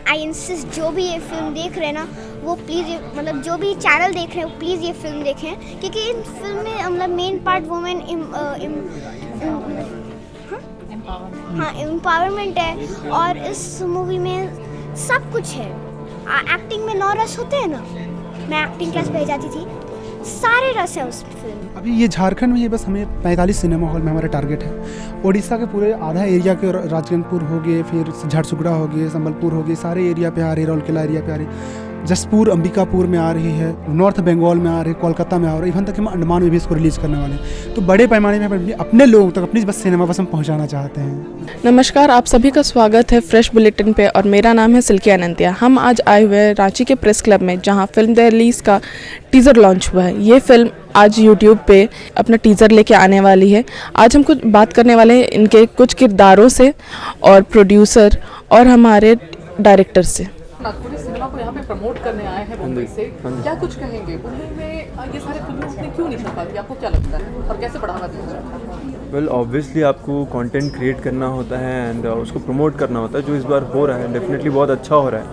I insist जो भी ये फिल्म देख रहे हैं ना वो प्लीज़ मतलब जो भी चैनल देख रहे हैं वो प्लीज़ ये फिल्म देखें, क्योंकि इन फिल्म में मतलब मेन पार्ट वुमेन हाँ एम्पावरमेंट है। और इस मूवी में सब कुछ है। एक्टिंग में 9 रस होते हैं ना, मैं एक्टिंग क्लास पे जाती थी, सारे रस हैं उस फिल्म। अभी ये झारखंड में ये बस हमें 45 सिनेमा हॉल में हमारा टारगेट है। उड़ीसा के पूरे आधा एरिया के राजगंजपुर हो गए, फिर झारसुगड़ा हो गए, संबलपुर हो गए, सारे एरिया पे आ रही, राउरकेला एरिया पे आ रही, जसपुर अंबिकापुर में आ रही है, नॉर्थ बंगाल में आ रही है, कोलकाता में आ रही है, इवन तक हम अंडमान में भी इसको रिलीज़ करने वाले हैं। तो बड़े पैमाने में हम अपने लोगों तक अपनी बस सिनेमा बस हम पहुँचाना चाहते हैं। नमस्कार, आप सभी का स्वागत है फ्रेश बुलेटिन पे और मेरा नाम है सिल्की अनंतिया। हम आज आए हुए हैं रांची के प्रेस क्लब में, जहां फिल्म द रिलीज़ का टीज़र लॉन्च हुआ है। ये फिल्म आज यूट्यूब पे अपना टीज़र लेके आने वाली है। आज हम कुछ बात करने वाले हैं इनके कुछ किरदारों से और प्रोड्यूसर और हमारे डायरेक्टर से। नागपुरी सिनेमा को यहाँ पे प्रमोट करने आए हैं मुंबई से, क्या कुछ कहेंगे? मुंबई में ये सारे फिल्में उसने क्यों नहीं चल पाती, आपको क्या लगता है, और कैसे बढ़ावा देंगे? वेल ऑब्वियसली आपको कंटेंट क्रिएट करना होता है एंड उसको प्रमोट करना होता है, जो इस बार हो रहा है डेफिनेटली बहुत अच्छा हो रहा है।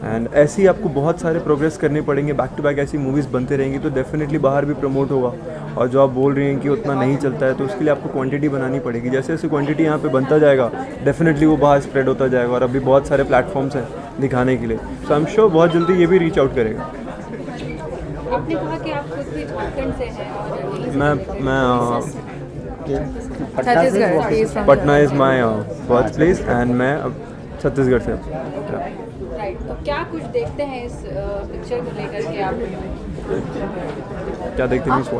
एंड ऐसे ही आपको बहुत सारे प्रोग्रेस करने पड़ेंगे, बैक टू बैक ऐसी मूवीज़ बनते रहेंगी तो डेफिनेटली बाहर भी प्रमोट होगा। और जो आप बोल रही हैं कि उतना नहीं चलता है, तो उसके लिए आपको क्वांटिटी बनानी पड़ेगी। जैसे जैसे क्वांटिटी यहाँ पे बनता जाएगा डेफिनेटली वो बाहर स्प्रेड होता जाएगा। और अभी बहुत सारे प्लेटफॉर्म्स हैं दिखाने के लिए, सो आई एम श्योर बहुत जल्दी ये भी रीच आउट करेगा। आपने कहा कि आप खुद भी झारखंड से हैं और मैं Chhattisgarh, Patna is my birth place and मैं छत्तीसगढ़ से। राइट, तो क्या कुछ देखते हैं इस पिक्चर को लेकर के आप? क्या देखते हैं इस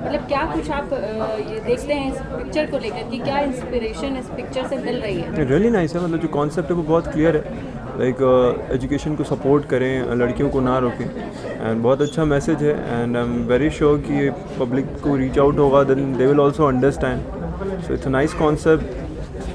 मतलब क्या कुछ आप ये देखते हैं इस पिक्चर को लेकर कि क्या इंस्पिरेशन इस पिक्चर से मिल रही है? रियली नाइस है, मतलब जो कॉन्सेप्ट है वो बहुत क्लियर है। लाइक एजुकेशन को सपोर्ट करें, लड़कियों को ना रोकें, एंड बहुत अच्छा मैसेज है। And I am very sure कि पब्लिक को रीच आउट होगा, then they will also understand. So it's a nice concept,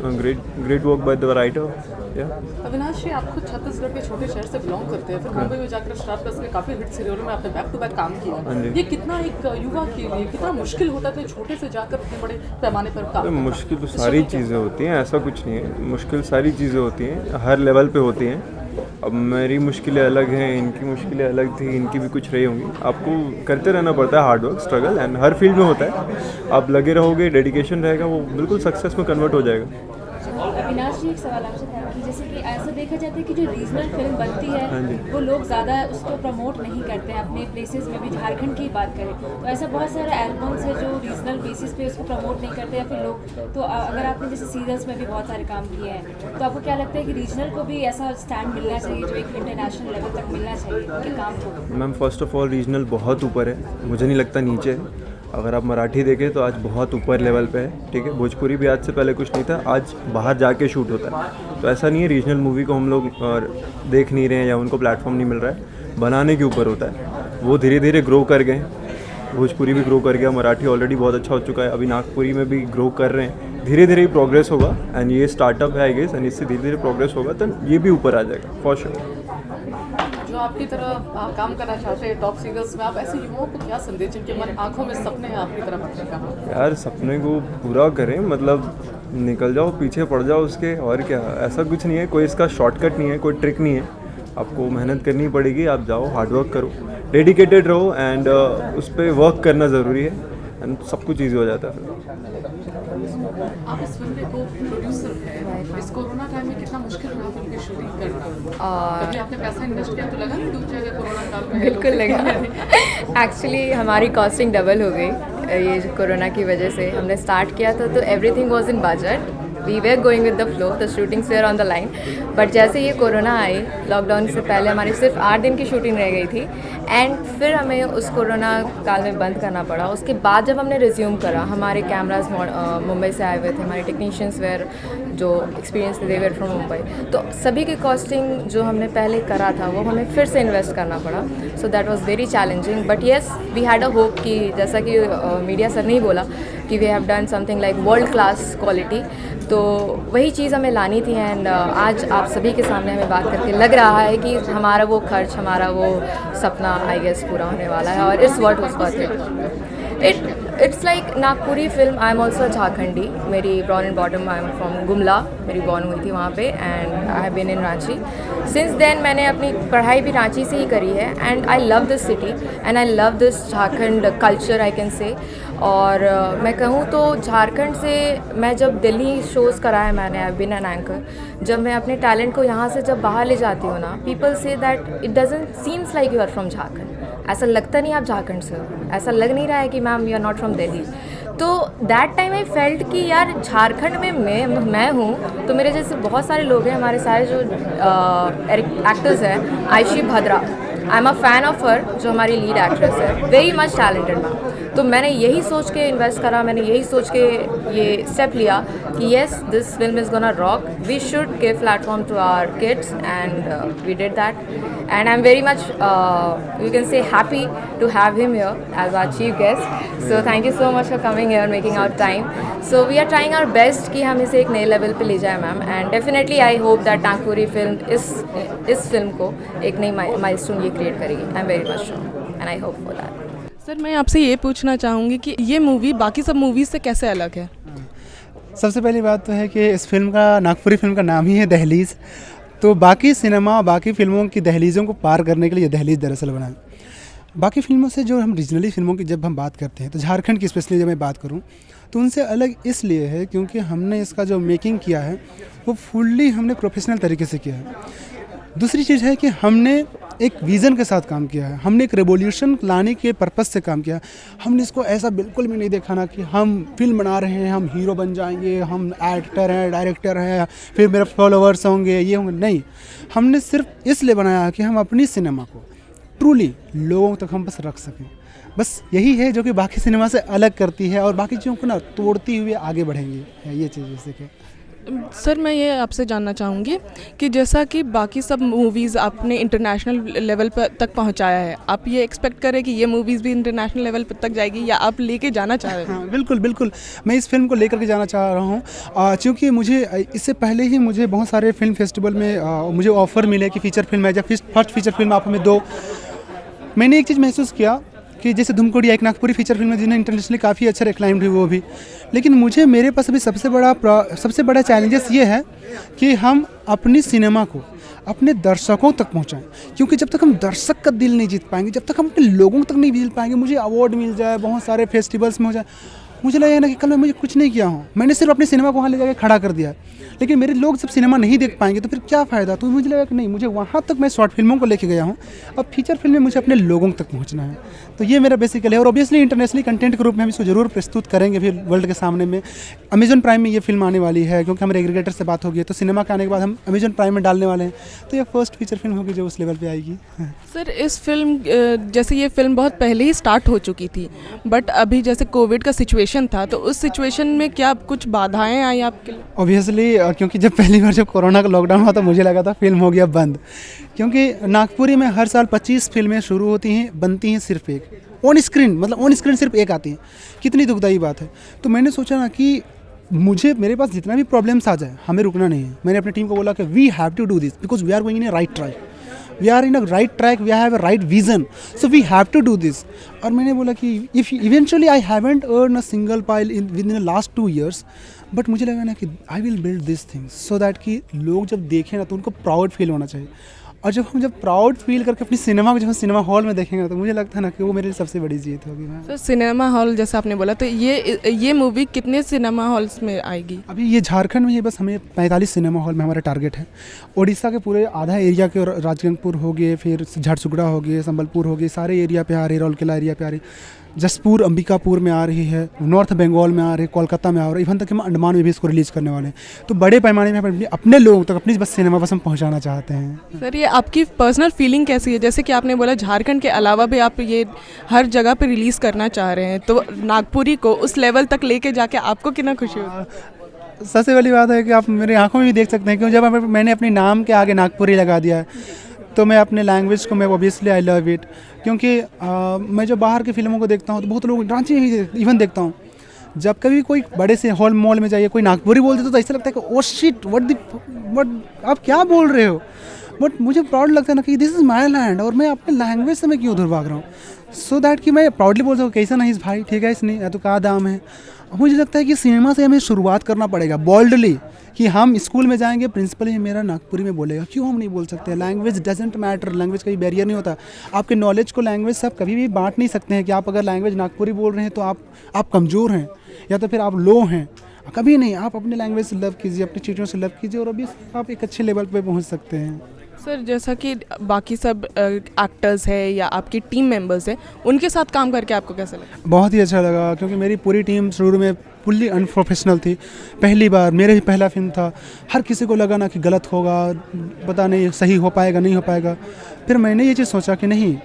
great work by the writer. Avinash ji, आप खुद छत्तीसगढ़ के छोटे शहर से बिलोंग करते हैं, फिर मुंबई में जाकर स्टार प्लस में काफ़ी हिट सीरियलों में आपने बैक टू बैक काम किया। ये कितना एक युवा के लिए कितना मुश्किल होता है इतने छोटे से जाकर इतने बड़े पैमाने पर काम? मुश्किल तो सारी चीज़ें होती हैं, ऐसा कुछ नहीं है। मुश्किल सारी चीज़ें होती हैं, हर लेवल पे होती हैं। अब मेरी मुश्किलें अलग हैं, इनकी मुश्किलें अलग थी, इनकी भी कुछ रही होंगी। आपको करते रहना पड़ता है hard work, struggle, and her field में होता है। आप लगे रहोगे, डेडिकेशन रहेगा, वो बिल्कुल सक्सेस में कन्वर्ट हो जाएगा। अविनाश जी, एक सवाल आपसे था कि जैसे कि ऐसा देखा जाता है कि जो रीजनल फिल्म बनती है वो लोग ज़्यादा उसको प्रमोट नहीं करते हैं अपने प्लेसेस में भी। झारखंड की बात करें तो ऐसा बहुत सारे एल्बम्स है जो रीजनल बेसिस पे उसको प्रमोट नहीं करते या फिर लोग। तो अगर आपने जैसे सीरियल्स में भी बहुत सारे काम किए हैं, तो आपको क्या लगता है कि रीजनल को भी ऐसा स्टैंड मिलना चाहिए जो एक इंटरनेशनल लेवल तक मिलना चाहिए उनके काम को? Ma'am first of all regional बहुत ऊपर है, मुझे नहीं लगता नीचे है। अगर आप मराठी देखें तो आज बहुत ऊपर लेवल पे है, ठीक है। भोजपुरी भी आज से पहले कुछ नहीं था, आज बाहर जाके शूट होता है। तो ऐसा नहीं है रीजनल मूवी को हम लोग देख नहीं रहे हैं या उनको प्लेटफॉर्म नहीं मिल रहा है, बनाने के ऊपर होता है। वो धीरे धीरे ग्रो कर गए, भोजपुरी भी ग्रो कर गया, मराठी ऑलरेडी बहुत अच्छा हो चुका है, अभी नागपुरी में भी ग्रो कर रहे हैं। धीरे धीरे ही प्रोग्रेस होगा एंड ये स्टार्टअप है आई गेस, एंड इससे धीरे धीरे प्रोग्रेस होगा तो ये भी ऊपर आ जाएगा फॉर श्योर। जो आपकी तरह काम करना चाहते हैं टॉप सीरियल्स में, आप ऐसे युवाओं को क्या संदेश, जिनके मन आंखों में सपने हैं आपकी तरह बनने का? यार सपने को पूरा करें, मतलब निकल जाओ, पीछे पड़ जाओ उसके, और क्या। ऐसा कुछ नहीं है, कोई इसका शॉर्टकट नहीं है, कोई ट्रिक नहीं है। आपको मेहनत करनी पड़ेगी, आप जाओ, हार्डवर्क करो, डेडिकेटेड रहो, एंड उस पर वर्क करना ज़रूरी है, एंड सब कुछ ईजी हो जाता है। आप इस फिल्म को प्रोड्यूसर हैं, इस कोरोना टाइम में कितना मुश्किल रहा फिल्म की शूटिंग करना? कभी आपने पैसा इन्वेस्ट किया तो लगा नहीं डूब जाएगा कोरोना काल में? बिल्कुल लगा। एक्चुअली हमारी कॉस्टिंग डबल हो गई ये कोरोना की वजह से। हमने स्टार्ट किया था तो everything was in budget, we were going with the flow, the shootings were on the line. But जैसे ये कोरोना आई, लॉकडाउन से पहले हमारी सिर्फ 8 दिन की शूटिंग रह गई थी, एंड फिर हमें उस कोरोना काल में बंद करना पड़ा। उसके बाद जब हमने रिज्यूम करा, हमारे कैमराज मुंबई से आए हुए थे, हमारे टेक्नीशियंस वेयर जो एक्सपीरियंस थे, दे वेयर फ्रॉम मुंबई। तो सभी की कॉस्टिंग जो हमने पहले करा था वो हमें फिर से इन्वेस्ट करना पड़ा। So that was very challenging, but yes we had a hope कि जैसा कि मीडिया सर ने ही बोला कि we have done something like world class quality. तो वही चीज़ हमें लानी थी, एंड आज आप सभी के सामने हमें बात करके लग रहा है कि हमारा वो खर्च, हमारा वो सपना आई गेस पूरा होने वाला है, और it's what was worth it. It's like Nagpuri film. I am also Jharkhandi. मेरी born and bottom, I am from Gumla. मेरी बॉर्न हुई थी वहाँ पे and I have been in Ranchi. Since then मैंने अपनी पढ़ाई भी रांची से ही करी है and I love this city and I love this Jharkhand culture, I can say. और मैं कहूँ तो झारखंड से मैं जब दिल्ली शोज़ कराया मैंने, आई बीन एन एंकर, जब मैं अपने टैलेंट को यहाँ से जब बाहर ले जाती हूँ ना, people say that it doesn't seems like you are from Jharkhand. ऐसा लगता नहीं आप झारखंड से हो, ऐसा लग नहीं रहा है कि ma'am you are not from Delhi. तो दैट टाइम आई फेल्ट कि यार झारखंड में मैं हूँ तो मेरे जैसे बहुत सारे लोग हैं. हमारे सारे जो एक्टर्स हैं, Ayushi Bhadra, I am a fan of her, जो हमारी लीड एक्ट्रेस है, वेरी मच टैलेंटेड मैम. तो मैंने यही सोच के इन्वेस्ट करा, मैंने यही सोच के ये स्टेप लिया कि yes this film is gonna rock, we should give platform to our kids and we did that. And I am very much you can say happy to have him here as our chief guest. So thank you so much for coming here, making our time. So we are trying our best कि हम इसे एक नए level पे ले जाएं ma'am. And definitely I hope that Nagpuri film इस film को एक नई माइलस्टोन ये क्रिएट करेगी. आई am very much sure and I hope for that. Sir मैं आपसे ये पूछना चाहूँगी कि ये मूवी बाकी सब मूवीज़ से कैसे अलग है? सबसे पहली बात तो है कि इस फिल्म का, नागपुरी फिल्म का नाम ही है दहलीज़. तो बाकी सिनेमा, बाकी फिल्मों की दहलीज़ों को पार करने के लिए दहलीज़ दरअसल बना. बाकी फिल्मों से जो हम रीजनली फिल्मों की जब हम बात करते हैं तो झारखंड की स्पेशली जब मैं बात करूं तो उनसे अलग इसलिए है क्योंकि हमने इसका जो मेकिंग किया है वो फुल्ली हमने प्रोफेशनल तरीके से किया है. दूसरी चीज़ है कि हमने एक विज़न के साथ काम किया है, हमने एक रेवोल्यूशन लाने के पर्पस से काम किया. हमने इसको ऐसा बिल्कुल भी नहीं देखा ना कि हम फिल्म बना रहे हैं, हम हीरो बन जाएंगे, हम एक्टर हैं, डायरेक्टर हैं, फिर मेरे फॉलोअर्स होंगे, ये होंगे. नहीं, हमने सिर्फ इसलिए बनाया कि हम अपनी सिनेमा को ट्रूली लोगों तक हम बस रख सकें. बस यही है जो कि बाकी सिनेमा से अलग करती है और बाकी चीज़ों को ना तोड़ती हुए आगे बढ़ेंगी. ये चीज़ जैसे कि सर मैं ये आपसे जानना चाहूँगी कि जैसा कि बाकी सब मूवीज़ आपने इंटरनेशनल लेवल पर तक पहुँचाया है, आप ये एक्सपेक्ट करें कि ये मूवीज़ भी इंटरनेशनल लेवल पर तक जाएगी या आप लेके जाना चाह रहे हैं? हाँ, बिल्कुल बिल्कुल, मैं इस फिल्म को लेकर के जाना चाह रहा हूँ. क्योंकि मुझे इससे पहले ही मुझे बहुत सारे फिल्म फेस्टिवल में मुझे ऑफ़र मिले कि फ़ीचर फिल्म है, जब फर्स्ट फीचर फिल्म आप हमें दो. मैंने एक चीज़ महसूस किया कि जैसे धुमकोड़िया एक नागपुरी फीचर फिल्म है जिन्हें इंटरनेशनली काफ़ी अच्छा रिक्लाइम्ड हुई वो भी, लेकिन मेरे पास अभी सबसे बड़ा चैलेंजेस ये है कि हम अपनी सिनेमा को अपने दर्शकों तक पहुंचाएं. क्योंकि जब तक हम दर्शक का दिल नहीं जीत पाएंगे, जब तक हम अपने लोगों तक नहीं जीत पाएंगे, मुझे अवार्ड मिल जाए, बहुत सारे फेस्टिवल्स में हो जाए, मुझे लगा ना कि कल मैं मुझे कुछ नहीं किया हूँ, मैंने सिर्फ अपनी सिनेमा को वहाँ ले जाकर खड़ा कर दिया, लेकिन मेरे लोग जब सिनेमा नहीं देख पाएंगे तो फिर क्या फ़ायदा. तो मुझे लगा कि नहीं, मुझे वहाँ तक मैं शॉर्ट फिल्मों को लेके गया हूँ, अब फीचर फिल्म में मुझे अपने लोगों तक पहुँचना है. तो ये मेरा बेसिकल है और ऑब्वियसली इंटरनेशनली कंटेंट के रूप में हम इसको जरूर प्रस्तुत करेंगे फिर वर्ल्ड के सामने में. अमेजॉन प्राइम में ये फिल्म आने वाली है क्योंकि हमारे एग्रीगेटर से बात होगी, तो सिनेमा के आने के बाद हम अमेजॉन प्राइम में डालने वाले हैं. तो ये फर्स्ट फीचर फिल्म होगी जो उस लेवल पर आएगी. सर इस फिल्म जैसे ये फिल्म बहुत पहले ही स्टार्ट हो चुकी थी, बट अभी जैसे कोविड का सिचुएशन था तो उस सिचुएशन में क्या कुछ बाधाएं आई आपके लिए? ऑब्वियसली क्योंकि जब पहली बार जब कोरोना का लॉकडाउन हुआ तो मुझे लगा था फिल्म हो गया बंद, क्योंकि नागपुरी में हर साल 25 फिल्में शुरू होती हैं, बनती हैं सिर्फ एक ऑन स्क्रीन, मतलब ऑन स्क्रीन सिर्फ एक आती है. कितनी दुखदाई बात है. तो मैंने सोचा ना कि मेरे पास जितना भी प्रॉब्लम्स आ जाए हमें रुकना नहीं है. मैंने अपनी टीम को बोला कि we have to do this because we are going in a right track, we are in a right track, we have a right vision, so we have to do this. और मैंने बोला कि if eventually I haven't earn a single pile within the last 2 years, but मुझे लगा ना कि I will build this things so that कि लोग जब देखें ना तो उनको प्राउड फील होना चाहिए. और जब हम प्राउड फील करके अपनी सिनेमा को जब हम सिनेमा हॉल में देखेंगे तो मुझे लगता है ना कि वो मेरे लिए सबसे बड़ी जीत होगी. तो सिनेमा हॉल जैसा आपने बोला, तो ये मूवी कितने सिनेमा हॉल्स में आएगी? अभी ये झारखंड में ही बस हमें 45 सिनेमा हॉल में हमारा टारगेट है. उड़ीसा के पूरे आधा एरिया के, राजगंगपुर हो गए, फिर झारसुगड़ा हो गए, संबलपुर हो गए, सारे एरिया पे आ रही, राउरकेला एरिया पे आ रही, जसपुर अंबिकापुर में आ रही है, नॉर्थ बंगाल में आ रही है, कोलकाता में आ रही है, इवन तक हम अंडमान में भी इसको रिलीज़ करने वाले हैं. तो बड़े पैमाने में हम अपने लोगों तक अपनी बस सिनेमा बस हम पहुंचाना चाहते हैं. सर ये आपकी पर्सनल फीलिंग कैसी है? जैसे कि आपने बोला झारखंड के अलावा भी आप ये हर जगह पे रिलीज़ करना चाह रहे हैं, तो नागपुरी को उस लेवल तक लेके जाके आपको कितना खुशी होगी? सबसे बड़ी बात है कि आप मेरी आंखों में भी देख सकते हैं क्यों जब मैंने अपने नाम के आगे नागपुरी लगा दिया है तो मैं अपने लैंग्वेज को मैं ऑब्वियसली आई लव इट. क्योंकि मैं जब बाहर की फिल्मों को देखता हूँ तो बहुत लोग रांची ही इवन देखता हूँ, जब कभी कोई बड़े से हॉल मॉल में जाइए कोई नागपुरी बोल देते तो ऐसा लगता है कि ओ शिट व्हाट आप क्या बोल रहे हो. बट मुझे प्राउड लगता है ना कि दिस इज़ माई लैंड, और मैं अपने लैंग्वेज से मैं क्यों उधर भाग रहा हूँ, सो दैट कि मैं प्राउडली बोल सकूँ कैसा नहीं भाई, ठीक है इसने या तो कहा दाम है। मुझे लगता है कि सिनेमा से हमें शुरुआत करना पड़ेगा बॉल्डली, कि हम स्कूल में जाएंगे, प्रिंसिपल ही मेरा नागपुरी में बोलेगा, क्यों हम नहीं बोल सकते? लैंग्वेज डजेंट मैटर, लैंग्वेज कोई बैरियर नहीं होता। आपके नॉलेज को लैंग्वेज से आप कभी भी बांट नहीं सकते हैं कि आप अगर लैंग्वेज नागपुरी बोल रहे हैं तो आप कमज़ोर हैं या तो फिर आप लो हैं, कभी नहीं। आप अपने लैंग्वेज से लव कीजिए, अपनी चीज़ों से लव कीजिए, और अभी आप एक अच्छे लेवल पे पहुंच सकते हैं। सर जैसा कि बाकी सब एक्टर्स है या आपकी टीम मेंबर्स है, उनके साथ काम करके आपको कैसा लगा? बहुत ही अच्छा लगा, क्योंकि मेरी पूरी टीम शुरू में फुल्ली अनप्रोफेशनल थी। पहली बार मेरे भी पहला फिल्म था, हर किसी को लगा ना कि गलत होगा, पता नहीं सही हो पाएगा नहीं हो पाएगा। फिर मैंने ये चीज़ सोचा कि नहीं,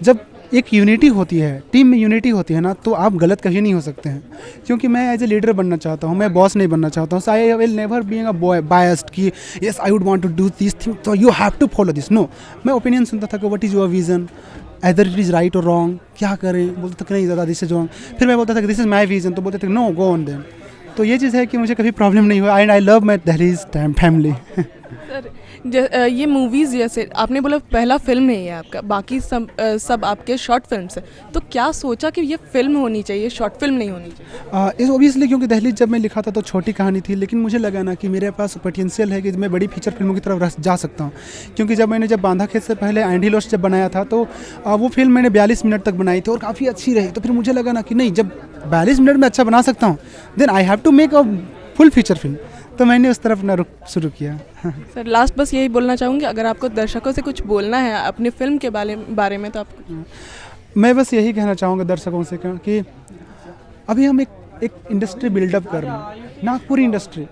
जब एक यूनिटी होती है, टीम में यूनिटी होती है ना, तो आप गलत कभी नहीं हो सकते हैं। क्योंकि मैं एज ए लीडर बनना चाहता हूँ, मैं बॉस नहीं बनना चाहता हूँ। I will never being a biased कि yes I would want to do this thing, तो you have to follow this. No, मैं ओपिनियन सुनता था कि what is your vision, either it is right और रॉन्ग, क्या करें, बोलते थे कि नहीं ज़्यादा दिस इज रॉन्ग। फिर मैं बोलता था कि दिस इज़ माई विजन, तो बोलते थे नो गो ऑन देन। तो ये चीज़ है कि मुझे कभी प्रॉब्लम नहीं हुआ, एंड आई लव माई दहलीज फैमिली। सर ये मूवीज़ जैसे आपने बोला पहला फिल्म नहीं है आपका, बाकी सब आपके शॉर्ट फिल्म्स हैं, तो क्या सोचा कि ये फिल्म होनी चाहिए, शॉर्ट फिल्म नहीं होनी चाहिए? इस ओबियसली क्योंकि दहलीज जब मैं लिखा था तो छोटी कहानी थी, लेकिन मुझे लगा ना कि मेरे पास पोटेंशियल है कि मैं बड़ी फीचर फिल्मों की तरफ जा सकता हूँ। क्योंकि जब बांधा खेत से पहले एंडी लॉस्ट जब बनाया था, तो वो फिल्म मैंने 42 मिनट तक बनाई थी और काफ़ी अच्छी रही। तो फिर मुझे लगा ना कि नहीं, जब 42 मिनट में अच्छा बना सकता हूँ, then I have to make a full feature film. तो मैंने उस तरफ अपना रुख शुरू किया। सर लास्ट बस यही बोलना चाहूँगी, अगर आपको दर्शकों से कुछ बोलना है अपनी फिल्म के बारे में तो आप। मैं बस यही कहना चाहूँगा दर्शकों से कि अभी हम एक इंडस्ट्री बिल्डअप कर रहे हैं, Nagpuri industry.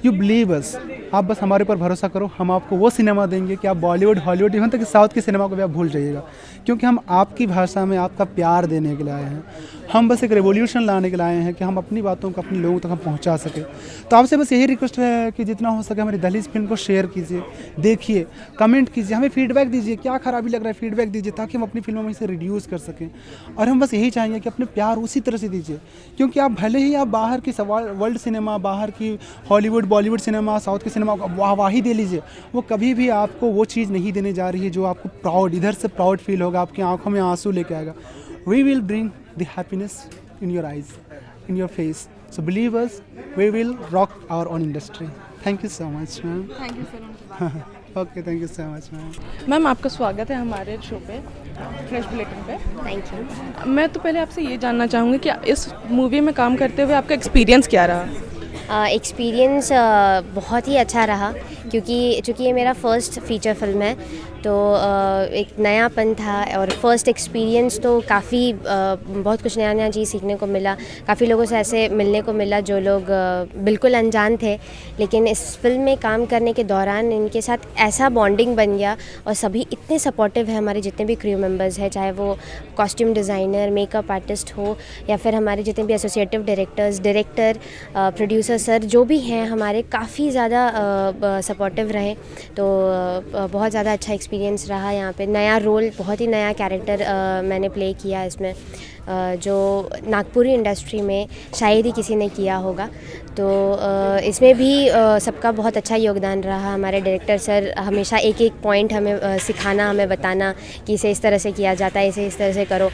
You believe us, आप बस हमारे ऊपर भरोसा करो, हम आपको वो सिनेमा देंगे कि आप बॉलीवुड, हॉलीवुड, इवन तक साउथ की सिनेमा को भी आप भूल जाइएगा। क्योंकि हम आपकी भाषा में आपका प्यार देने के लिए आए हैं। हम बस एक रेवोल्यूशन लाने के लिए आए हैं कि हम अपनी बातों को अपने लोगों तक हम पहुंचा सकें। तो आपसे बस यही रिक्वेस्ट है कि जितना हो सके हमारी दहलीज फिल्म को शेयर कीजिए, देखिए, कमेंट कीजिए, हमें फीडबैक दीजिए, क्या खराबी लग रहा है फीडबैक दीजिए, ताकि हम अपनी फिल्मों में इसे रिड्यूस कर सकें। और हम बस यही चाहेंगे कि अपने प्यार उसी तरह से दीजिए, क्योंकि आप भले ही आप बाहर की वर्ल्ड सिनेमा, बाहर की हॉलीवुड, बॉलीवुड सिनेमा, साउथ की सिनेमा को वाहवाही दे लीजिए, वो कभी भी आपको वो चीज़ नहीं देने जा रही है जो आपको प्राउड, इधर से प्राउड फील होगा, आपकी आंखों में आंसू लेके आएगा। We will bring the happiness in your eyes, in your face. So believe us, we will rock our own industry. Thank you so much, ma'am. Thank you sir. Okay, thank you so much, ma'am. Ma'am आपका स्वागत है हमारे show पे, fresh bulletin पे। Thank you. मैं तो पहले आपसे ये जानना चाहूँगी कि इस मूवी में काम करते हुए आपका एक्सपीरियंस क्या रहा? एक्सपीरियंस बहुत ही अच्छा रहा, क्योंकि चूँकि ये मेरा फ़र्स्ट फीचर फिल्म है, तो एक नयापन था और फर्स्ट एक्सपीरियंस तो काफ़ी बहुत कुछ नया नया चीज़ सीखने को मिला। काफ़ी लोगों से ऐसे मिलने को मिला जो लोग बिल्कुल अनजान थे, लेकिन इस फिल्म में काम करने के दौरान इनके साथ ऐसा बॉन्डिंग बन गया और सभी इतने सपोर्टिव है। हमारे जितने भी क्रू मेंबर्स हैं, चाहे वो कॉस्ट्यूम डिज़ाइनर, मेकअप आर्टिस्ट हो, या फिर हमारे जितने भी associative directors, director, producer sir जो भी हैं, हमारे काफ़ी ज़्यादा सपोर्टिव रहे। तो बहुत ज़्यादा अच्छा एक्सपीरियंस रहा। यहाँ पे नया रोल, बहुत ही नया कैरेक्टर मैंने प्ले किया इसमें, जो नागपुरी इंडस्ट्री में शायद ही किसी ने किया होगा। तो इसमें भी सबका बहुत अच्छा योगदान रहा। हमारे डायरेक्टर सर हमेशा एक एक पॉइंट हमें सिखाना, हमें बताना कि इसे इस तरह से किया जाता है, इसे इस तरह से करो।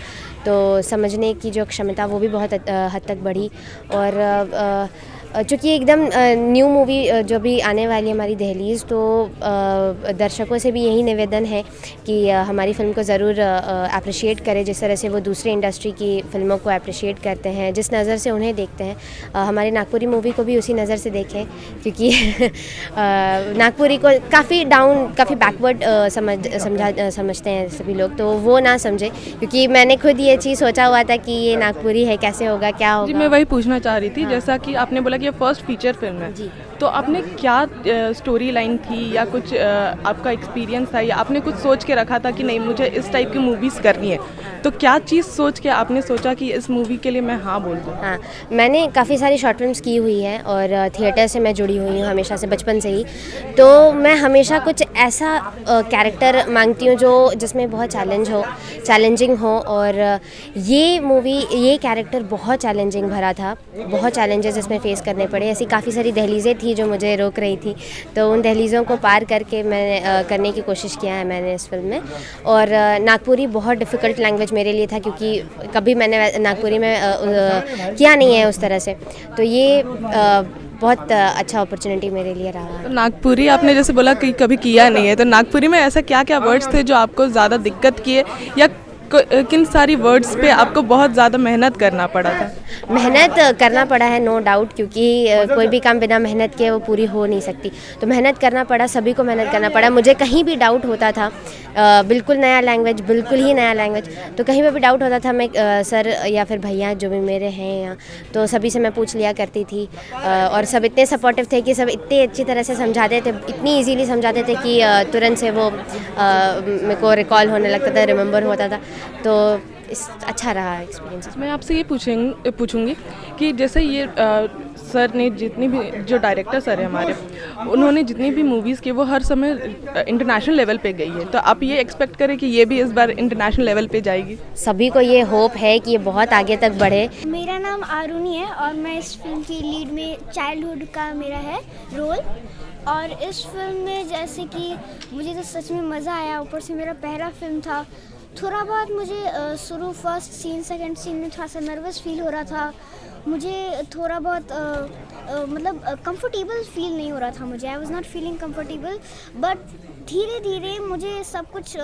तो समझने की जो क्षमता वो भी बहुत हद तक बढ़ी। और चूँकि एकदम न्यू मूवी जो भी आने वाली है हमारी दहलीज, तो दर्शकों से भी यही निवेदन है कि हमारी फ़िल्म को ज़रूर अप्रिशिएट करें, जिस तरह से वो दूसरी इंडस्ट्री की फ़िल्मों को अप्रिशिएट करते हैं, जिस नज़र से उन्हें देखते हैं, हमारी नागपुरी मूवी को भी उसी नज़र से देखें। क्योंकि नागपुरी को काफ़ी डाउन, काफ़ी बैकवर्ड समझते हैं सभी लोग, तो वो ना समझे। क्योंकि मैंने खुद ये चीज़ सोचा हुआ था कि ये नागपुरी है, कैसे होगा, क्या होगा। जी मैं वही पूछना चाह रही थी। जैसा कि आपने बोला कि ये फर्स्ट फीचर फिल्म है, तो आपने क्या स्टोरी लाइन थी या कुछ आपका एक्सपीरियंस था, या आपने कुछ सोच के रखा था कि नहीं मुझे इस टाइप की मूवीज़ करनी है, तो क्या चीज़ सोच के आपने सोचा कि इस मूवी के लिए मैं हाँ बोल दूँ? हाँ, मैंने काफ़ी सारी शॉर्ट फिल्म्स की हुई हैं और थिएटर से मैं जुड़ी हुई हूँ हमेशा से, बचपन से ही। तो मैं हमेशा कुछ ऐसा कैरेक्टर मांगती हूँ जो जिसमें बहुत चैलेंजिंग हो। और ये मूवी, ये कैरेक्टर बहुत चैलेंजिंग भरा था, बहुत चैलेंजेस इसमें फेस करने पड़े। ऐसी काफ़ी सारी दहलीज़ें थी थी जो मुझे रोक रही थी, तो उन दहलीज़ों को पार करके मैंने करने की कोशिश किया है मैंने इस फिल्म में। और नागपुरी बहुत डिफ़िकल्ट लैंग्वेज मेरे लिए था, क्योंकि कभी मैंने नागपुरी में किया नहीं है उस तरह से, तो ये बहुत अच्छा अपॉर्चुनिटी मेरे लिए रहा। तो नागपुरी आपने जैसे बोला कि कभी किया नहीं है, तो नागपुरी में ऐसा क्या क्या वर्ड्स थे जो आपको ज़्यादा दिक्कत किए, या किन सारी वर्ड्स पे आपको बहुत ज़्यादा मेहनत करना पड़ा था? मेहनत करना पड़ा है, नो डाउट, क्योंकि कोई भी काम बिना मेहनत के वो पूरी हो नहीं सकती। तो मेहनत करना पड़ा, सभी को मेहनत करना पड़ा। मुझे कहीं भी डाउट होता था, बिल्कुल नया लैंग्वेज, बिल्कुल ही नया लैंग्वेज, तो कहीं पे भी डाउट होता था, मैं सर या फिर भैया जो भी मेरे हैं यहाँ, तो सभी से मैं पूछ लिया करती थी। और सब इतने सपोर्टिव थे कि सब इतने अच्छी तरह से समझाते थे, इतनी ईजीली समझाते थे कि तुरंत से वो मेरे को रिकॉल होने लगता था, रिमेंबर होता था। तो अच्छा रहा एक्सपीरियंस। मैं आपसे ये पूछूंगी कि जैसे ये सर ने जितनी भी, जो डायरेक्टर सर है हमारे, उन्होंने जितनी भी मूवीज़ की वो हर समय इंटरनेशनल लेवल पे गई है, तो आप ये एक्सपेक्ट करें कि ये भी इस बार इंटरनेशनल लेवल पे जाएगी? सभी को ये होप है कि ये बहुत आगे तक बढ़े। मेरा नाम आरुनी है और मैं इस फिल्म की लीड में चाइल्डहुड का मेरा है रोल। और इस फिल्म में जैसे कि मुझे तो सच में मज़ा आया, ऊपर से मेरा पहला फिल्म था। थोड़ा बहुत मुझे शुरू फर्स्ट सीन सेकंड सीन में थोड़ा सा नर्वस फील हो रहा था, मुझे थोड़ा बहुत मतलब कंफर्टेबल फील नहीं हो रहा था मुझे। I was not feeling comfortable, but धीरे धीरे मुझे सब कुछ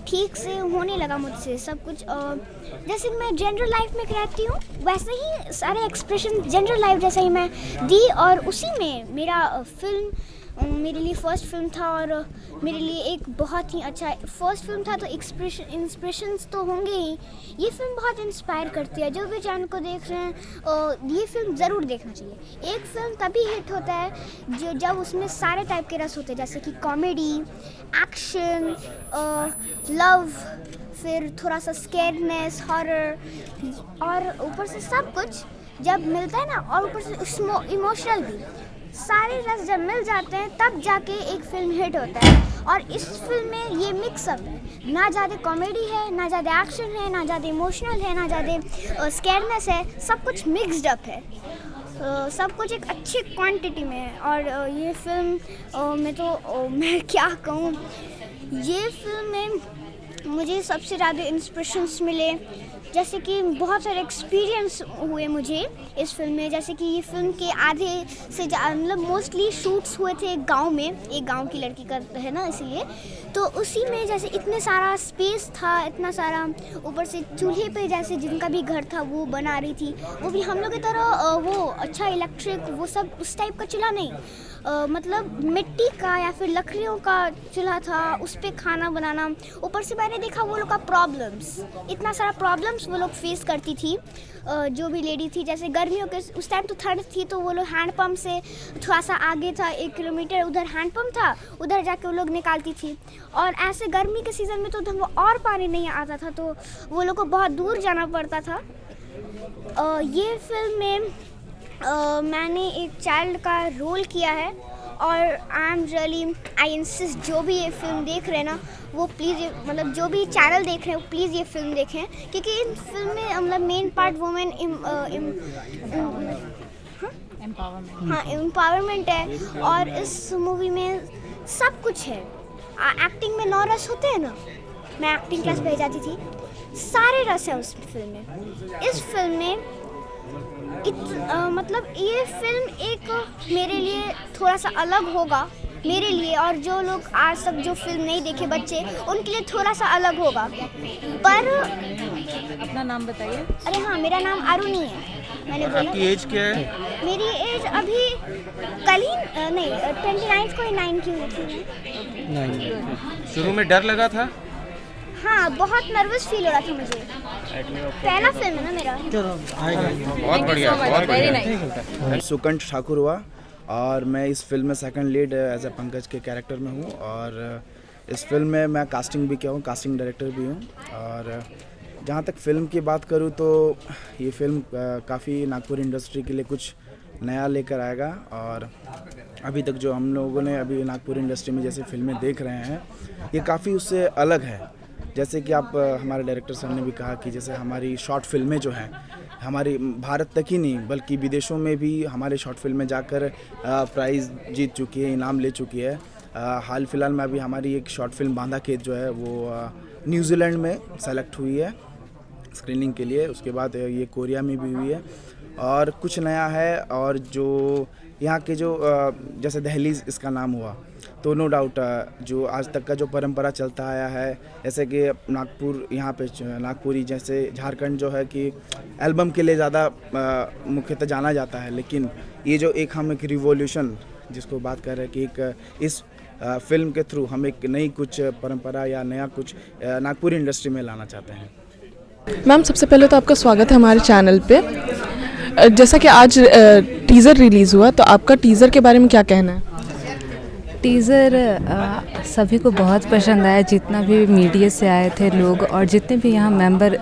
ठीक से होने लगा मुझसे। सब कुछ जैसे मैं जनरल लाइफ में रहती हूँ वैसे ही सारे एक्सप्रेशन जनरल लाइफ जैसा ही मैं दी, और उसी में मेरा फिल्म मेरे लिए फ़र्स्ट फिल्म था और मेरे लिए एक बहुत ही अच्छा फर्स्ट फिल्म था। तो इंस्पिरेशंस तो होंगे ही। ये फिल्म बहुत इंस्पायर करती है, जो भी चैनल को देख रहे हैं ये फिल्म ज़रूर देखना चाहिए। एक फिल्म तभी हिट होता है जब उसमें सारे टाइप के रस होते हैं, जैसे कि कॉमेडी, एक्शन, लव, फिर थोड़ा सा स्कैर्डनेस, हॉरर, और ऊपर से सब कुछ जब मिलता है ना, और ऊपर से इमोशनल भी, सारे रस जब मिल जाते हैं तब जाके एक फिल्म हिट होता है। और इस फिल्म में ये मिक्सअप है, ना ज़्यादा कॉमेडी है, ना ज़्यादा एक्शन है, ना ज़्यादा इमोशनल है, ना ज़्यादा स्कैर्डनेस है, सब कुछ मिक्सड अप है। सब कुछ एक अच्छी क्वांटिटी में है। और ये फिल्म मैं क्या कहूँ, ये फिल्म में मुझे सबसे ज़्यादा इंस्पिरेशंस मिले, जैसे कि बहुत सारे एक्सपीरियंस हुए मुझे इस फिल्म में। जैसे कि ये फिल्म के आधे से मतलब मोस्टली शूट्स हुए थे गांव में, एक गांव की लड़की का है ना, इसलिए तो उसी में जैसे इतने सारा स्पेस था, इतना सारा, ऊपर से चूल्हे पे जैसे जिनका भी घर था वो बना रही थी, वो भी हम लोग की तरह वो अच्छा इलेक्ट्रिक वो सब उस टाइप का चूल्हा नहीं, मतलब मिट्टी का या फिर लकड़ियों का चूल्हा था, उस पर खाना बनाना। ऊपर से मैंने देखा वो लोग का प्रॉब्लम्स, इतना सारा प्रॉब्लम्स वो लोग फेस करती थी, जो भी लेडी थी। जैसे गर्मियों के उस टाइम तो ठंड थी, तो वो लोग हैंडपम्प से थोड़ा सा आगे था, 1 किलोमीटर उधर हैंडपम्प था, उधर जाके वो लोग निकालती थी। और ऐसे गर्मी के सीज़न में तो वो और पानी नहीं आता था, तो वो लोग को बहुत दूर जाना पड़ता था। ये फिल्म में मैंने एक चाइल्ड का रोल किया है, और आई इंसिस्ट जो भी ये फिल्म देख रहे हैं ना, वो प्लीज़ मतलब जो भी चैनल देख रहे हैं वो प्लीज़ ये फिल्म देखें, क्योंकि इन फिल्म में मतलब मेन पार्ट वुमेन एम्पावरमेंट है। और इस मूवी में सब कुछ है। एक्टिंग में 9 रस होते हैं ना, मैं एक्टिंग क्लास पे जाती थी, सारे रस हैं उस फिल्म में। इस फिल्म में मतलब ये फिल्म एक मेरे लिए थोड़ा सा अलग होगा मेरे लिए, और जो लोग आज तक जो फिल्म नहीं देखे बच्चे, उनके लिए थोड़ा सा अलग होगा। पर अपना नाम बताइए। अरे हाँ, मेरा नाम आरुनी है। मैंने बोला। आपकी एज क्या है? मेरी एज अभी कल ही नहीं 29 को ही 9 की हुई थी। 9। शुरू में डर लगा था? हाँ, बहुत नर्वस फील हो रहा था मुझे, पहला फिल्म है ना मेरा। बहुत बढ़िया, बहुत बढ़िया। सुकंठ ठाकुर हुआ, और मैं इस फिल्म में second lead as a Pankaj के कैरेक्टर में हूँ। और इस फिल्म में मैं कास्टिंग भी किया हूँ, कास्टिंग डायरेक्टर भी हूँ। और जहाँ तक फ़िल्म की बात करूँ तो ये फिल्म काफ़ी नागपुर इंडस्ट्री के लिए कुछ नया लेकर आएगा। और अभी तक जो हम लोगों ने अभी नागपुर इंडस्ट्री में जैसे फिल्में देख रहे हैं, ये काफ़ी उससे अलग है। जैसे कि आप हमारे डायरेक्टर सर ने भी कहा कि जैसे हमारी शॉर्ट फिल्में जो हैं हमारी भारत तक ही नहीं बल्कि विदेशों में भी हमारे शॉर्ट फिल्में जाकर प्राइज़ जीत चुकी है, इनाम ले चुकी है। हाल फिलहाल में अभी हमारी एक शॉर्ट फिल्म बांधा खेत जो है वो न्यूजीलैंड में सेलेक्ट हुई है स्क्रीनिंग के लिए। उसके बाद ये कोरिया में भी हुई है और कुछ नया है। और जो यहाँ के जो जैसे दहलीज इसका नाम हुआ, तो नो डाउट जो आज तक का जो परंपरा चलता आया है, जैसे कि नागपुर यहाँ पे नागपुरी जैसे झारखंड जो है कि एल्बम के लिए ज़्यादा मुख्यतः जाना जाता है, लेकिन ये जो एक हम एक रिवॉल्यूशन जिसको बात कर रहे हैं कि एक इस फिल्म के थ्रू हम एक नई कुछ परंपरा या नया कुछ नागपुरी इंडस्ट्री में लाना चाहते हैं। मैम, सबसे पहले तो आपका स्वागत है हमारे चैनल पे। जैसा कि आज टीज़र रिलीज़ हुआ, तो आपका टीज़र के बारे में क्या कहना है? टीज़र सभी को बहुत पसंद आया, जितना भी मीडिया से आए थे लोग और जितने भी यहाँ मेंबर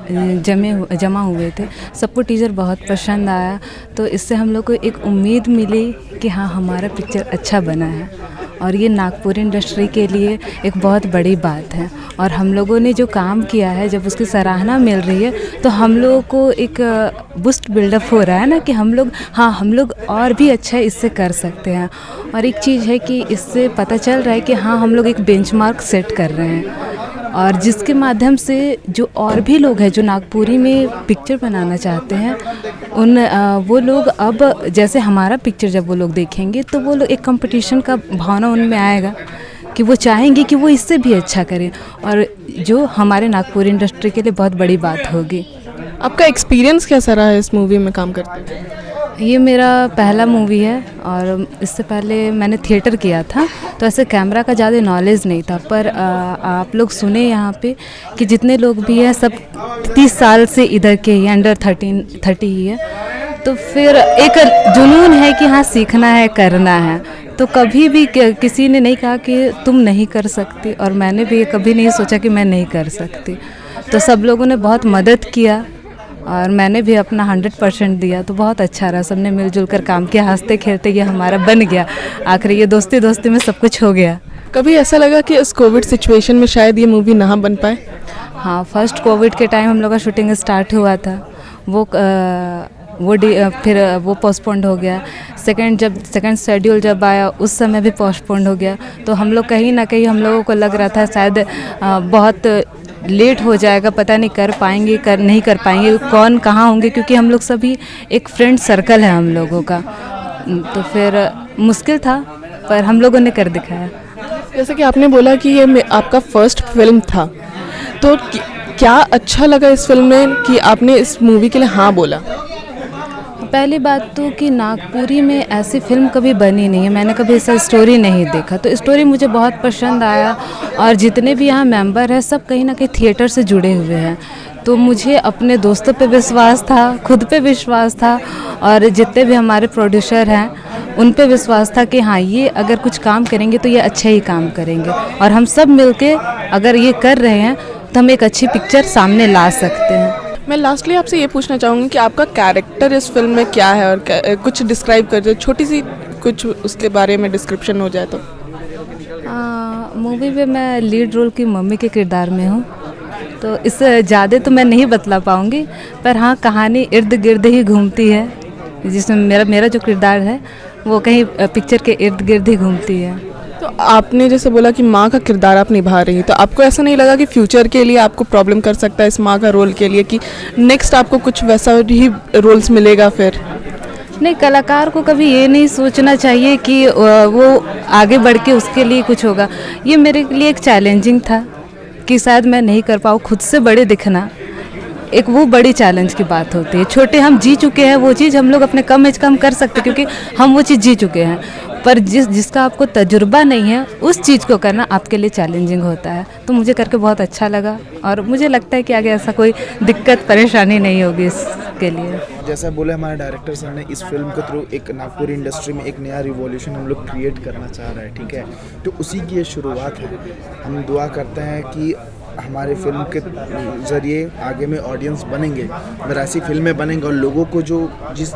जमा हुए थे, सबको टीज़र बहुत पसंद आया। तो इससे हम लोग को एक उम्मीद मिली कि हाँ, हमारा पिक्चर अच्छा बना है और ये नागपुर इंडस्ट्री के लिए एक बहुत बड़ी बात है। और हम लोगों ने जो काम किया है, जब उसकी सराहना मिल रही है तो हम लोगों को एक बूस्ट बिल्डअप हो रहा है ना कि हम लोग और भी अच्छा इससे कर सकते हैं। और एक चीज़ है कि इससे पता चल रहा है कि हाँ, हम लोग एक बेंचमार्क सेट कर रहे हैं और जिसके माध्यम से जो और भी लोग हैं जो नागपुरी में पिक्चर बनाना चाहते हैं, वो लोग अब जैसे हमारा पिक्चर जब वो लोग देखेंगे तो वो लोग एक कंपटीशन का भावना उनमें आएगा कि वो चाहेंगे कि वो इससे भी अच्छा करें, और जो हमारे नागपुर इंडस्ट्री के लिए बहुत बड़ी बात होगी। आपका एक्सपीरियंस कैसा रहा है इस मूवी में काम करते? ये मेरा पहला मूवी है और इससे पहले मैंने थिएटर किया था, तो ऐसे कैमरा का ज़्यादा नॉलेज नहीं था। पर आप लोग सुने यहाँ पे कि जितने लोग भी हैं सब 30 साल से इधर के ही, अंडर 30 ही है। तो फिर एक जुनून है कि हाँ, सीखना है, करना है। तो कभी भी किसी ने नहीं कहा कि तुम नहीं कर सकती, और मैंने भी कभी नहीं सोचा कि मैं नहीं कर सकती। तो सब लोगों ने बहुत मदद किया और मैंने भी अपना 100% दिया, तो बहुत अच्छा रहा। सबने मिलजुल कर काम किया, हंसते खेलते ये हमारा बन गया। आखिर ये दोस्ती दोस्ती में सब कुछ हो गया। कभी ऐसा लगा कि इस कोविड सिचुएशन में शायद ये मूवी ना बन पाए? हाँ, फर्स्ट कोविड के टाइम हम लोग का शूटिंग स्टार्ट हुआ था, फिर वो पोस्टपोन्ड हो गया। सेकंड शेड्यूल जब आया उस समय भी पोस्टपोन्ड हो गया। तो हम लोग कहीं ना कहीं हम लोगों को लग रहा था शायद बहुत लेट हो जाएगा, पता नहीं कर पाएंगे नहीं कर पाएंगे, कौन कहाँ होंगे, क्योंकि हम लोग सभी एक फ्रेंड सर्कल है हम लोगों का। तो फिर मुश्किल था, पर हम लोगों ने कर दिखाया। जैसे कि आपने बोला कि ये आपका फर्स्ट फिल्म था, तो क्या अच्छा लगा इस फिल्म में कि आपने इस मूवी के लिए हाँ बोला? पहली बात तो कि नागपुरी में ऐसी फिल्म कभी बनी नहीं है, मैंने कभी ऐसा स्टोरी नहीं देखा। तो स्टोरी मुझे बहुत पसंद आया और जितने भी यहाँ मेंबर हैं सब कहीं ना कहीं थिएटर से जुड़े हुए हैं। तो मुझे अपने दोस्तों पे विश्वास था, खुद पे विश्वास था और जितने भी हमारे प्रोड्यूसर हैं उन पे विश्वास था कि हाँ, ये अगर कुछ काम करेंगे तो ये अच्छा ही काम करेंगे। और हम सब मिलके अगर ये कर रहे हैं तो हम एक अच्छी पिक्चर सामने ला सकते हैं। मैं लास्टली आपसे ये पूछना चाहूँगी कि आपका कैरेक्टर इस फिल्म में क्या है और कुछ डिस्क्राइब कर दो, छोटी सी कुछ उसके बारे में डिस्क्रिप्शन हो जाए तो। मूवी में मैं लीड रोल की मम्मी के किरदार में हूँ, तो इससे ज़्यादा तो मैं नहीं बतला पाऊँगी, पर हाँ, कहानी इर्द गिर्द ही घूमती है, जिसमें मेरा जो किरदार है वो कहीं पिक्चर के इर्द गिर्द ही घूमती है। तो आपने जैसे बोला कि माँ का किरदार आप निभा रही हैं, तो आपको ऐसा नहीं लगा कि फ्यूचर के लिए आपको प्रॉब्लम कर सकता है इस माँ का रोल के लिए, कि नेक्स्ट आपको कुछ वैसा ही रोल्स मिलेगा? फिर नहीं, कलाकार को कभी ये नहीं सोचना चाहिए कि वो आगे बढ़ के उसके लिए कुछ होगा। ये मेरे लिए एक चैलेंजिंग था कि शायद मैं नहीं कर पाऊँ, खुद से बड़े दिखना एक वो बड़ी चैलेंज की बात होती है। छोटे हम जी चुके हैं, वो चीज़ हम लोग अपने कम एज का हम कर सकते क्योंकि हम वो चीज़ जी चुके हैं, पर जिसका आपको तजुर्बा नहीं है उस चीज़ को करना आपके लिए चैलेंजिंग होता है। तो मुझे करके बहुत अच्छा लगा और मुझे लगता है कि आगे ऐसा कोई दिक्कत परेशानी नहीं होगी इसके लिए। जैसा बोले हमारे डायरेक्टर सर ने, इस फिल्म के थ्रू एक नागपुर इंडस्ट्री में एक नया रिवॉल्यूशन हम लोग क्रिएट करना चाह रहे हैं, ठीक है। तो उसी की ये शुरुआत है। हम दुआ करते हैं कि हमारे फिल्म के ज़रिए आगे में ऑडियंस बनेंगे, अगर ऐसी फिल्में बनेंगे और लोगों को जो जिस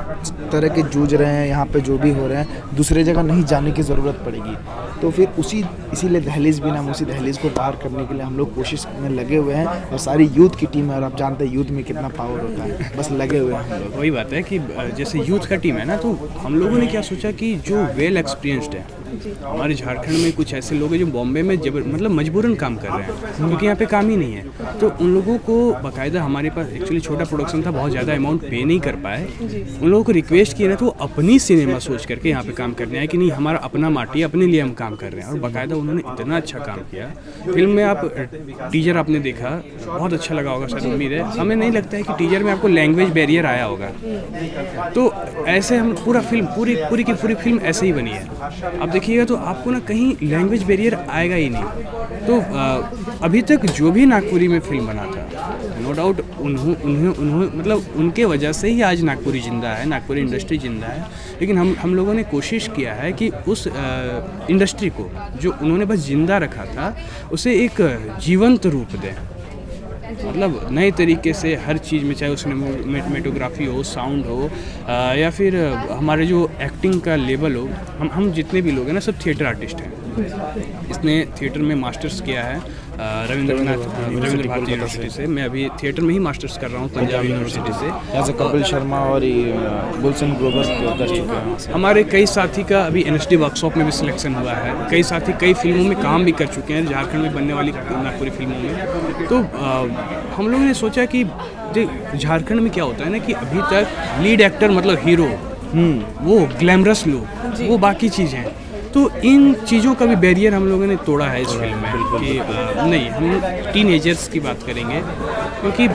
तरह के जूझ रहे हैं यहाँ पे जो भी हो रहे हैं दूसरे जगह नहीं जाने की ज़रूरत पड़ेगी। तो फिर इसीलिए दहलीज भी नाम, उसी दहलीज को पार करने के लिए हम लोग कोशिश में लगे हुए हैं और सारी यूथ की टीम है और आप जानते हैं यूथ में कितना पावर होता है, बस लगे हुए हैं हम लोग। वही बात है कि जैसे यूथ का टीम है ना, तो हम लोगों ने क्या सोचा कि जो वेल एक्सपीरियंस्ड है, हमारे झारखंड में कुछ ऐसे लोग हैं जो बॉम्बे में मतलब मजबूरन काम कर रहे हैं क्योंकि यहाँ पे काम ही नहीं है, तो उन लोगों को बाकायदा हमारे पास एक्चुअली छोटा प्रोडक्शन था, बहुत ज़्यादा अमाउंट पे नहीं कर पाए, उन लोगों को रिक्वेस्ट किया ना तो वो अपनी सिनेमा सोच करके यहाँ पे काम करने आए कि नहीं हमारा अपना माटी, अपने लिए हम काम कर रहे हैं। और बाकायदा उन्होंने इतना अच्छा काम किया। फिल्म में आप टीजर आपने देखा, बहुत अच्छा लगा होगा शायद, उम्मीद है। हमें नहीं लगता है कि टीजर में आपको लैंग्वेज बैरियर आया होगा, तो ऐसे हम पूरा फिल्म पूरी की पूरी फिल्म ऐसे ही बनी है। आप देखिएगा तो आपको ना कहीं लैंग्वेज बैरियर आएगा ही नहीं। तो अभी तक जो भी नागपुरी में फिल्म बना था, नो डाउट उन्होंने मतलब उनके वजह से ही आज नागपुरी जिंदा है, नागपुरी इंडस्ट्री जिंदा है। लेकिन हम लोगों ने कोशिश किया है कि उस इंडस्ट्री को जो उन्होंने बस जिंदा रखा था उसे एक जीवंत रूप दें, मतलब नए तरीके से हर चीज़ में, चाहे उसमें मेटोग्राफी हो, साउंड हो, या फिर हमारे जो एक्टिंग का लेवल हो। हम जितने भी लोग हैं ना सब थिएटर आर्टिस्ट हैं। इसने थिएटर में मास्टर्स किया है रविंद्र भारती यूनिवर्सिटी से। मैं अभी थिएटर में ही मास्टर्स कर रहा हूँ पंजाब यूनिवर्सिटी से। जैसे कपिल शर्मा और गुलशन ग्रोवर कर चुके हैं। हमारे कई साथी का अभी NSD वर्कशॉप में भी सिलेक्शन हुआ है। कई साथी कई फिल्मों में काम भी कर चुके हैं, झारखंड में बनने वाली नागपुरी फिल्मों में। तो हम लोगों ने सोचा कि झारखंड में क्या होता है ना कि अभी तक लीड एक्टर मतलब हीरो, वो ग्लैमरस लोग, वो बाकी चीज़ें हैं। तो इन चीज़ों का भी बैरियर हम लोगों ने तोड़ा है इस फिल्म में कि नहीं, हम टीनेजर्स की बात करेंगे क्योंकि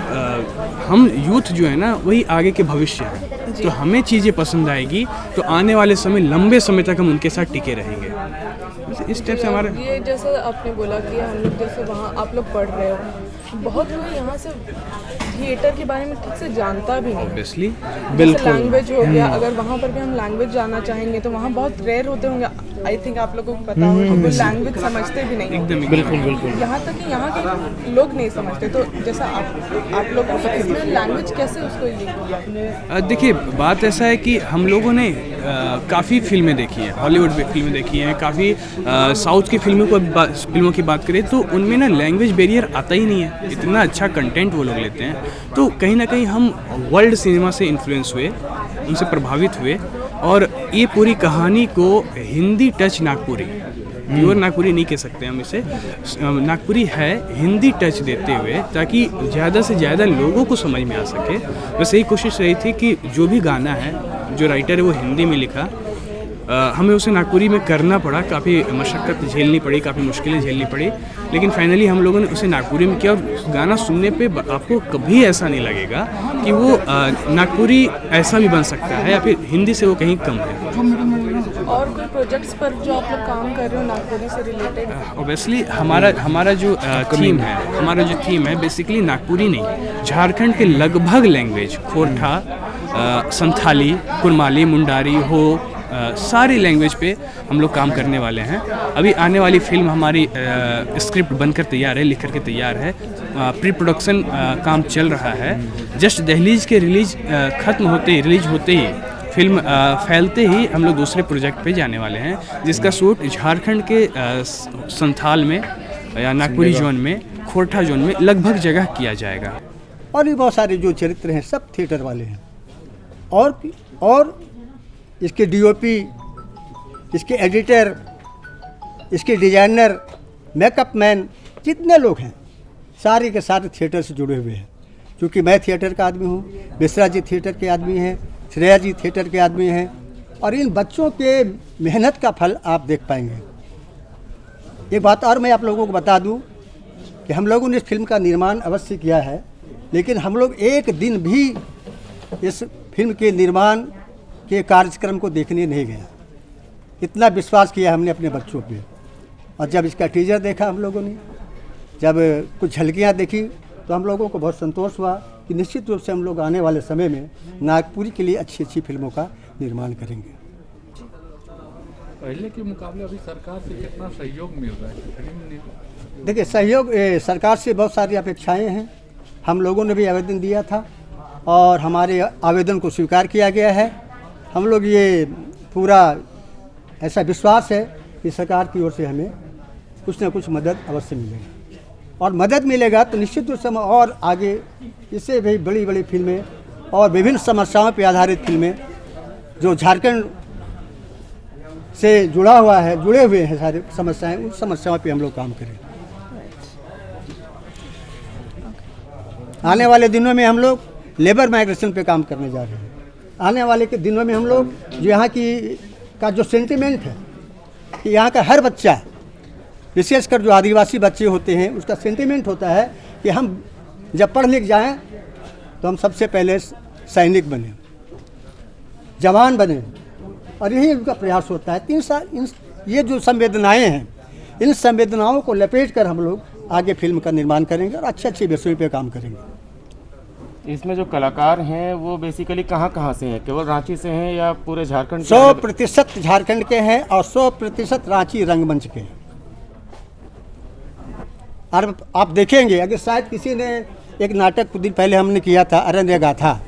हम यूथ जो है ना वही आगे के भविष्य है। तो हमें चीज़ें पसंद आएगी तो आने वाले समय लंबे समय तक हम उनके साथ टिके रहेंगे। इस टाइप से हमारा ये जैसे आपने बोला कि हम लोग जैसे वहाँ आप लोग पढ़ रहे हो, बहुत कोई यहाँ से थिएटर के बारे में ठीक से जानता भी नहीं। ऑब्वियसली बिल्कुल लैंग्वेज हो गया, अगर वहाँ पर भी हम लैंग्वेज जानना चाहेंगे तो वहाँ बहुत रेयर होते होंगे। आई थिंक आप लोगों को पता होगा कि लैंग्वेज समझते भी नहीं। एकदम बिल्कुल यहाँ तक कि यहाँ के लोग नहीं समझते। तो जैसा आप लोगों ने इसमें लैंग्वेज कैसे उसको ये किया? देखिए बात ऐसा है कि हम लोगों ने काफ़ी फिल्में देखी हैं, हॉलीवुड फिल्में देखी हैं, काफ़ी साउथ की फिल्मों की बात करें तो उनमें ना लैंग्वेज बैरियर आता ही नहीं है। इतना अच्छा कंटेंट वो लोग लेते हैं। तो कहीं ना कहीं हम वर्ल्ड सिनेमा से इन्फ्लुएंस हुए, उनसे प्रभावित हुए और ये पूरी कहानी को हिंदी टच नागपुरी, प्योर नागपुरी नहीं कह सकते हम इसे, नागपुरी है हिंदी टच देते हुए ताकि ज़्यादा से ज़्यादा लोगों को समझ में आ सके। बस यही कोशिश रही थी कि जो भी गाना है, जो राइटर है वो हिंदी में लिखा, हमें उसे नागपुरी में करना पड़ा, काफ़ी मशक्क़त झेलनी पड़ी, काफ़ी मुश्किलें झेलनी पड़ी, लेकिन फाइनली हम लोगों ने उसे नागपुरी में किया। और गाना सुनने पे आपको कभी ऐसा नहीं लगेगा कि वो नागपुरी ऐसा भी बन सकता है या फिर हिंदी से वो कहीं कम है। और कोई प्रोजेक्ट्स पर जो आप लोग काम कर रहे हो नागपुरी से रिलेटेड? ऑब्वियसली हमारा जो थीम है बेसिकली नागपुरी नहीं, झारखंड के लगभग लैंग्वेज, खोरठा, संथाली, कुरमाली, मुंडारी हो, सारी लैंग्वेज पे हम लोग काम करने वाले हैं। अभी आने वाली फिल्म हमारी स्क्रिप्ट बनकर तैयार है, लिख करके तैयार है, प्री प्रोडक्शन काम चल रहा है। जस्ट दहलीज के रिलीज होते ही फिल्म फैलते ही हम लोग दूसरे प्रोजेक्ट पे जाने वाले हैं, जिसका शूट झारखंड के संथाल में या नागपुरी जोन में, खोरठा जोन में लगभग जगह किया जाएगा। और भी बहुत सारे जो चरित्र हैं सब थिएटर वाले हैं, और इसके DOP, इसके एडिटर, इसके डिजाइनर, मेकअप मैन, जितने लोग हैं सारे के सारे थिएटर से जुड़े हुए हैं। क्योंकि मैं थिएटर का आदमी हूँ, मिश्रा जी थिएटर के आदमी हैं, श्रेया जी थिएटर के आदमी हैं, और इन बच्चों के मेहनत का फल आप देख पाएंगे। एक बात और मैं आप लोगों को बता दूं कि हम लोगों ने इस फिल्म का निर्माण अवश्य किया है, लेकिन हम लोग एक दिन भी इस फिल्म के निर्माण के कार्यक्रम को देखने नहीं गया। इतना विश्वास किया हमने अपने बच्चों पे। और जब इसका टीजर देखा हम लोगों ने, जब कुछ झलकियाँ देखी, तो हम लोगों को बहुत संतोष हुआ कि निश्चित रूप से हम लोग आने वाले समय में नागपुरी के लिए अच्छी अच्छी फिल्मों का निर्माण करेंगे। पहले के मुकाबले अभी सरकार से कितना सहयोग मिल रहा है फिल्म ने? देखिए, सहयोग सरकार से बहुत सारी अपेक्षाएं हैं। हम लोगों ने भी आवेदन दिया था और हमारे आवेदन को स्वीकार किया गया है। हम लोग ये पूरा ऐसा विश्वास है कि सरकार की ओर से हमें कुछ ना कुछ मदद अवश्य मिलेगी, और मदद मिलेगा तो निश्चित रूप से हम और आगे इससे भी बड़ी बड़ी फिल्में और विभिन्न समस्याओं पर आधारित फिल्में जो झारखंड से जुड़े हुए हैं सारी समस्याएं, उन समस्याओं पे हम लोग काम करें। आने वाले दिनों में हम लोग लेबर माइग्रेशन पे काम करने जा रहे हैं। आने वाले के दिनों में हम लोग जो यहाँ की का जो सेंटिमेंट है कि यहाँ का हर बच्चा, विशेषकर जो आदिवासी बच्चे होते हैं, उसका सेंटिमेंट होता है कि हम जब पढ़ लिख जाएं तो हम सबसे पहले सैनिक बने, जवान बने, और यही उनका प्रयास होता है। 3 साल ये जो संवेदनाएं हैं, इन संवेदनाओं को लपेट कर हम लोग आगे फिल्म का निर्माण करेंगे और अच्छे विषयों पे काम करेंगे। इसमें जो कलाकार हैं वो बेसिकली कहाँ से हैं? केवल रांची से हैं या पूरे झारखंड? 100% झारखंड के हैं और 100% रांची रंगमंच के हैं। और आप देखेंगे, अगर शायद किसी ने एक नाटक कुछ दिन पहले हमने किया था, अरण्य गाथा,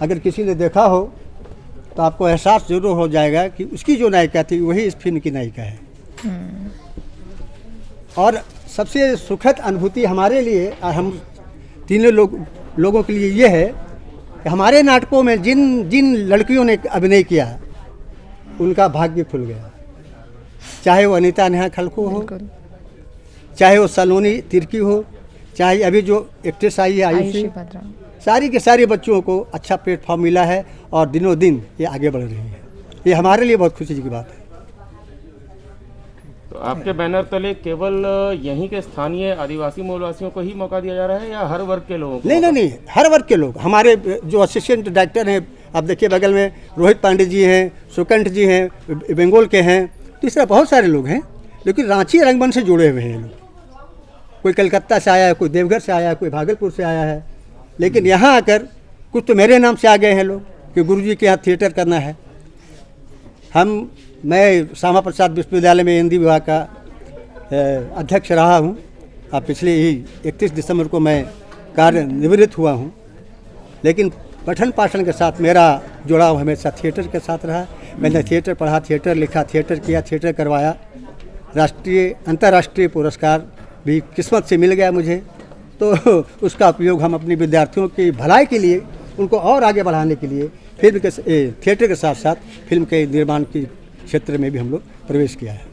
अगर किसी ने देखा हो तो आपको एहसास जरूर हो जाएगा कि उसकी जो नायिका थी वही इस फिल्म की नायिका है। और सबसे सुखद अनुभूति हमारे लिए और हम तीनों लोगों के लिए ये है कि हमारे नाटकों में जिन लड़कियों ने अभिनय किया उनका भाग्य खुल गया। चाहे वो अनीता नेहा खलखो हो, चाहे वो सलोनी तिर्की हो, चाहे अभी जो एक्ट्रेस आई है आयुषी, सारी के सारे बच्चों को अच्छा प्लेटफॉर्म मिला है और दिनों दिन ये आगे बढ़ रही है। ये हमारे लिए बहुत खुशी की बात है। तो आपके बैनर तले केवल यहीं के स्थानीय आदिवासी मूलवासियों को ही मौका दिया जा रहा है या हर वर्ग के लोगों को? नहीं, हर वर्ग के लोग। हमारे जो असिस्टेंट डायरेक्टर हैं, आप देखिए बगल में रोहित पांडे जी हैं, सुकंठ जी हैं, बंगाल के हैं, तो इस तरह बहुत सारे लोग हैं। लेकिन रांची रंगमंच से जुड़े हुए हैं लोग। कोई कलकत्ता से आया है, कोई देवघर से आया है, कोई भागलपुर से आया है, लेकिन यहाँ आकर कुछ तो मेरे नाम से आ गए हैं लोग कि गुरुजी के यहाँ थिएटर करना है। मैं श्यामा प्रसाद विश्वविद्यालय में हिंदी विभाग का अध्यक्ष रहा हूँ। अब पिछले ही 31 दिसंबर को मैं कार्य निवृत्त हुआ हूँ, लेकिन पठन पाठन के साथ मेरा जुड़ाव हमेशा थिएटर के साथ रहा। मैंने थिएटर पढ़ा, थिएटर लिखा, थिएटर किया, थिएटर करवाया। राष्ट्रीय अंतर्राष्ट्रीय पुरस्कार भी किस्मत से मिल गया मुझे। तो उसका उपयोग हम अपने विद्यार्थियों की भलाई के लिए, उनको और आगे बढ़ाने के लिए थिएटर के साथ साथ फिल्म के निर्माण के क्षेत्र में भी हम लोग प्रवेश किया है।